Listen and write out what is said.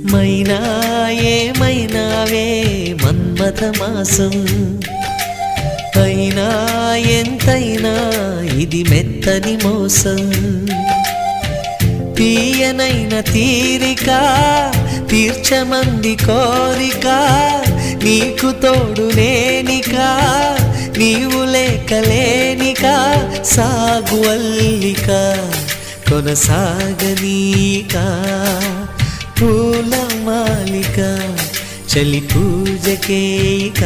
మైనా ఏమైనావే మన్మథ మాసం, అయినా ఎంతైనా ఇది మెత్తని మోసం. తీయనైన తీరిక తీర్చమంది కోరిక, నీకు తోడు నేనిక నీవు లేకలేనిక. సాగు అల్లిక కొనసాగనీక, పూల మాలిక చలి పూజకేయిక.